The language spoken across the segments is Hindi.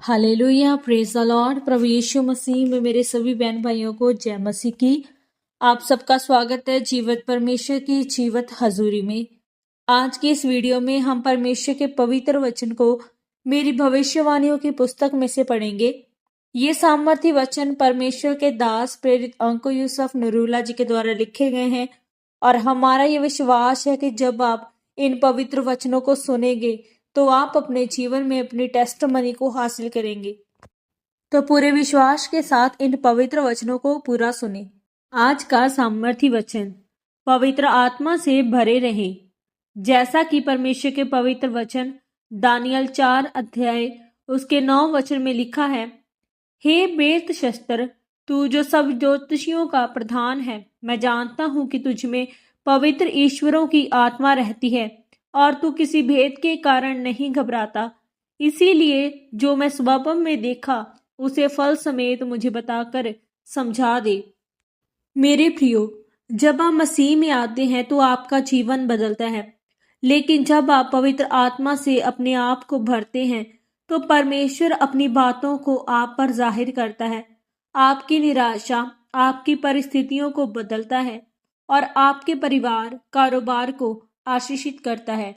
Hallelujah, praise the lord. प्रभु यीशु मसीह में मेरे सभी बहन भाइयों को जय मसीह की। आप सबका स्वागत है जीवत परमेश्वर की जीवत हजूरी में। आज की इस वीडियो में हम परमेश्वर के पवित्र वचन को मेरी भविष्यवाणियों की पुस्तक में से पढ़ेंगे। ये सामर्थी वचन परमेश्वर के दास प्रेरित अंको यूसुफ नरूला जी के द्वारा लिखे गए हैं और हमारा ये विश्वास है कि जब आप इन पवित्र वचनों को सुनेंगे तो आप अपने जीवन में अपनी टेस्टमनी को हासिल करेंगे। तो पूरे विश्वास के साथ इन पवित्र वचनों को पूरा सुने। आज का सामर्थी वचन, पवित्र आत्मा से भरे रहें। जैसा कि परमेश्वर के पवित्र वचन दानियल 4 अध्याय उसके 9 वचन में लिखा है, हे बेत शस्त्र, तू जो सब ज्योतिषियों का प्रधान है, मैं जानता हूं कि तुझ में पवित्र ईश्वरों की आत्मा रहती है और तू किसी भेद के कारण नहीं घबराता। इसीलिए जो मैं स्वप्न में देखा उसे फल समेत मुझे बताकर समझा दे। मेरे प्रियो, जब आप मसीह में आते हैं तो आपका जीवन बदलता है, लेकिन जब आप पवित्र आत्मा से अपने आप को भरते हैं तो परमेश्वर अपनी बातों को आप पर जाहिर करता है। आपकी निराशा आपकी परिस्थितियों को बदलता है और आपके परिवार कारोबार को आशीषित करता है।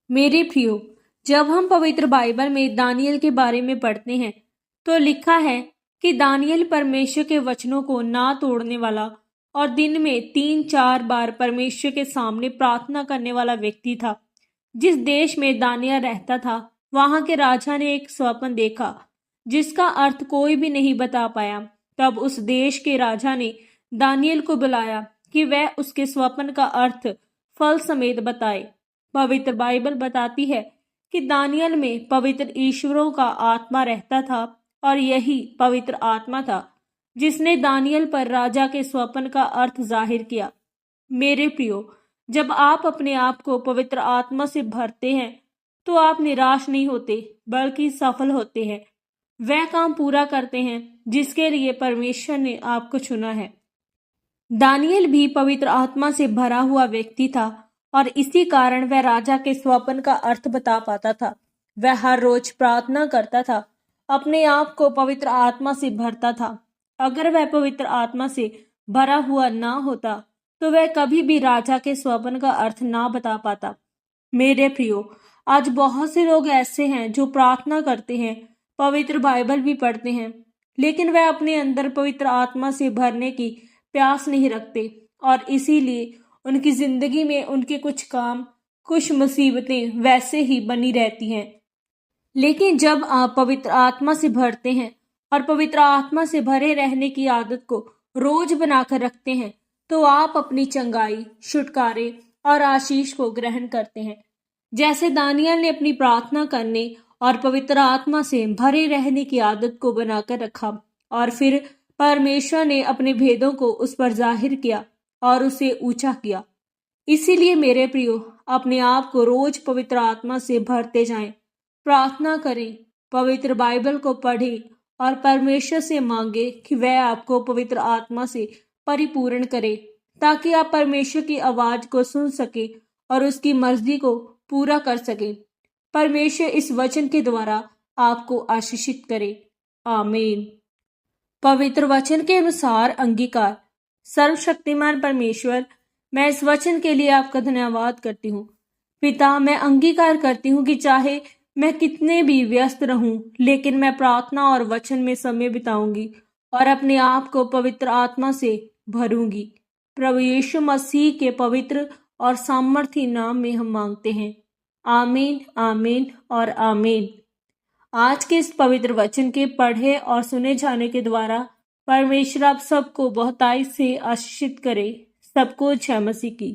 मेरे प्रियो, जब हम पवित्र बाइबल में दानियल के बारे में पढ़ते हैं तो लिखा है कि दानियल परमेश्वर के वचनों को ना तोड़ने वाला और दिन में 3-4 बार परमेश्वर के सामने प्रार्थना करने वाला व्यक्ति था। जिस देश में दानियल रहता था वहां के राजा ने एक स्वप्न देखा जिसका अर्थ कोई भी नहीं बता पाया। तब उस देश के राजा ने दानियल को बुलाया कि वह उसके स्वप्न का अर्थ फल समेत बताए। पवित्र बाइबल बताती है कि दानियल में पवित्र ईश्वरों का आत्मा रहता था और यही पवित्र आत्मा था जिसने दानियल पर राजा के स्वप्न का अर्थ जाहिर किया। मेरे प्रियो, जब आप अपने आप को पवित्र आत्मा से भरते हैं तो आप निराश नहीं होते बल्कि सफल होते हैं। वह काम पूरा करते हैं जिसके लिए परमेश्वर ने आपको चुना है। दानियल भी पवित्र आत्मा से भरा हुआ व्यक्ति था और इसी कारण वह राजा के स्वप्न का अर्थ बता पाता था। वह हर रोज प्रार्थना करता था, अपने आप को पवित्र आत्मा से भरता था। अगर वह पवित्र आत्मा से भरा हुआ ना होता तो वह कभी भी राजा के स्वप्न का अर्थ ना बता पाता। मेरे प्रियो, आज बहुत से लोग ऐसे हैं जो प्रार्थना करते हैं, पवित्र बाइबल भी पढ़ते हैं, लेकिन वह अपने अंदर पवित्र आत्मा से भरने की प्यास नहीं रखते और इसीलिए उनकी जिंदगी में उनके कुछ काम, कुछ मुसीबतें वैसे ही बनी रहती हैं। लेकिन जब आप पवित्र आत्मा से भरते हैं और पवित्र आत्मा से भरे रहने की आदत को रोज बनाकर रखते हैं तो आप अपनी चंगाई, छुटकारे और आशीष को ग्रहण करते हैं। जैसे दानियल ने अपनी प्रार्थना करने और पवित्र आत्मा से भरे रहने की आदत को बनाकर रखा और फिर परमेश्वर ने अपने भेदों को उस पर जाहिर किया और उसे ऊंचा किया। इसीलिए मेरे प्रियो, अपने आप को रोज पवित्र आत्मा से भरते जाएं, प्रार्थना करें, पवित्र बाइबल को पढ़ें और परमेश्वर से मांगे कि वह आपको पवित्र आत्मा से परिपूर्ण करे ताकि आप परमेश्वर की आवाज को सुन सके और उसकी मर्जी को पूरा कर सके। परमेश्वर इस वचन के द्वारा आपको आशीषित करे। आमीन। पवित्र वचन के अनुसार अंगीकार। सर्वशक्तिमान परमेश्वर, मैं इस वचन के लिए आपका धन्यवाद करती हूँ। पिता, मैं अंगीकार करती हूँ कि चाहे मैं कितने भी व्यस्त रहूं, लेकिन मैं प्रार्थना और वचन में समय बिताऊंगी और अपने आप को पवित्र आत्मा से भरूंगी। प्रभु यीशु मसीह के पवित्र और सामर्थी नाम में हम मांगते हैं। आमीन, आमीन और आमीन। आज के इस पवित्र वचन के पढ़े और सुने जाने के द्वारा परमेश्वर आप सबको बहुतायत से आशीषित करे। सबको जय मसीह की।